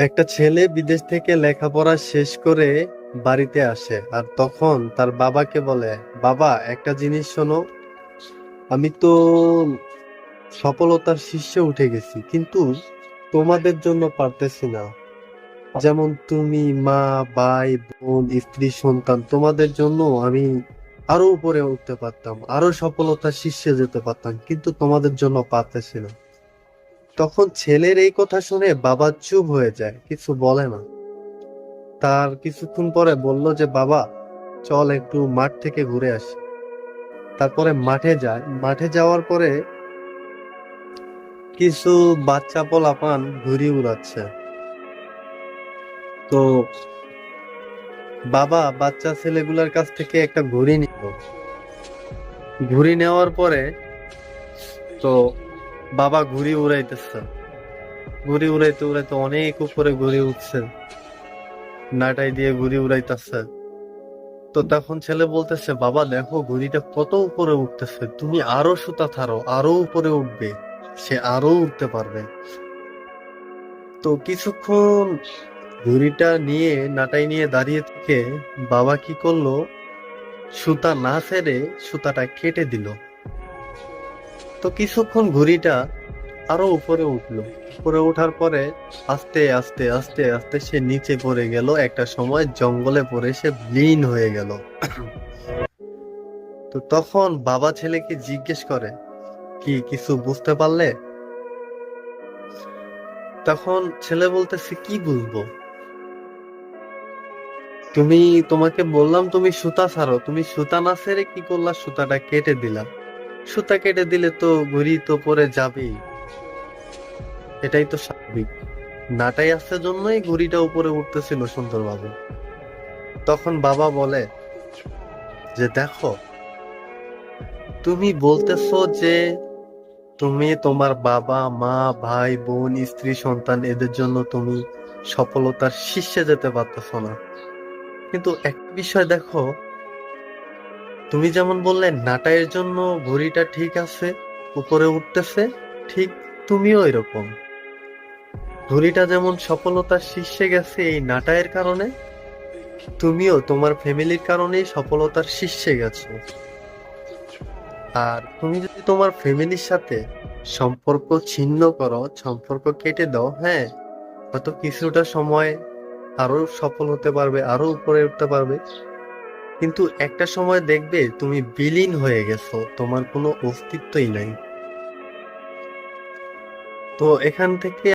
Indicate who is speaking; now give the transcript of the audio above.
Speaker 1: একটা ছেলে বিদেশ থেকে লেখাপড়া শেষ করে বাড়িতে আসে আর তখন তার বাবাকে বলে, বাবা একটা জিনিস শোনো, আমি তো সফলতার শীর্ষে উঠে গেছি কিন্তু তোমাদের জন্য পারতেছি না। যেমন তুমি, মা, ভাই, বোন, স্ত্রী, সন্তান, তোমাদের জন্য আমি আরো উপরে উঠতে পারতাম, আরো সফলতার শীর্ষে যেতে পারতাম, কিন্তু তোমাদের জন্য পারতেছি না। তখন ছেলের এই কথা শুনে বাবা চুপ হয়ে যায়, কিছু বলে না। তার কিছুক্ষণ পরে বলল যে, বাবা চল একটু মাঠ থেকে ঘুরে আসি। তারপরে মাঠে যায়, মাঠে যাওয়ার পরে কিছু বাচ্চা পোলাপান ঘুড়ি উড়াচ্ছে। তো বাবা বাচ্চা ছেলেগুলোর কাছ থেকে একটা ঘুড়ি নিল। ঘুড়ি নেওয়ার পরে তো বাবা ঘুড়ি উড়াইতেছে, ঘুড়ি উড়াইতে উড়াইতে অনেক উপরে ঘুড়ি উঠছে, নাটাই দিয়ে ঘুড়ি উড়াইতেছে। তো তখন ছেলে বলতেছে, বাবা দেখো ঘুড়িটা কত উপরে উঠতেছে, তুমি আরো সুতা ছাড়ো, আরো উপরে উঠবে। সে আরো উঠতে পারবে। তো কিছুক্ষণ ঘুড়িটা নিয়ে নাটাই নিয়ে দাঁড়িয়ে থেকে বাবা কি করলো, সুতা না ছেড়ে সুতাটা কেটে দিল। তো কিছুক্ষণ ঘুড়িটা আরো উপরে উঠলো। উপরে ওঠার পরে আস্তে আস্তে আস্তে আস্তে সে নিচে পড়ে গেল, একটা সময় জঙ্গলে পড়ে সে বিলীন হয়ে গেল। তো তখন বাবা ছেলেকে জিজ্ঞেস করে, কি কিছু বুঝতে পারলে? তখন ছেলে বলতেছে, কি বুঝবো? তুমি, তোমাকে বললাম তুমি সুতা ছাড়ো, তুমি সুতা না ছেড়ে কি করলা, সুতাটা কেটে দিলা। সুতা কেটে দিলে তো ঘুড়ি তো পরে যাবেই, এটাই তো স্বাভাবিক। নাটাই আছে জন্যই ঘুড়িটা উপরে উঠতেছিল সুন্দরভাবে। তখন বাবা বলে যে, দেখো তুমি বলতেছো যে তুমি তোমার বাবা মা ভাই বোন স্ত্রী সন্তান এদের জন্য তুমি সফলতার শীর্ষে যেতে পারতেছো না, কিন্তু একটা বিষয় দেখো, তুমি যেমন বললে নাটাইয়ের জন্য ঘড়িটা ঠিক আছে, উপরে উঠতেছে, ঠিক তুমিও এরকম। ঘড়িটা যেমন সফলতার শীর্ষে গেছে এই নাটাইয়ের কারণে, তুমিও তোমার ফ্যামিলির কারণেই সফলতার শীর্ষে গেছো। আর তুমি যদি তোমার ফ্যামিলির সাথে সম্পর্ক ছিন্ন করো, সম্পর্ক কেটে দাও, হ্যাঁ, হয়তো কিছুটা সময় আরো সফল হতে পারবে, আরো উপরে উঠতে পারবে, কিন্তু একটা সময় দেখবে তুমি বিলীন হয়ে গেছো, তোমার কোনো অস্তিত্বই নাই। তো এখান থেকে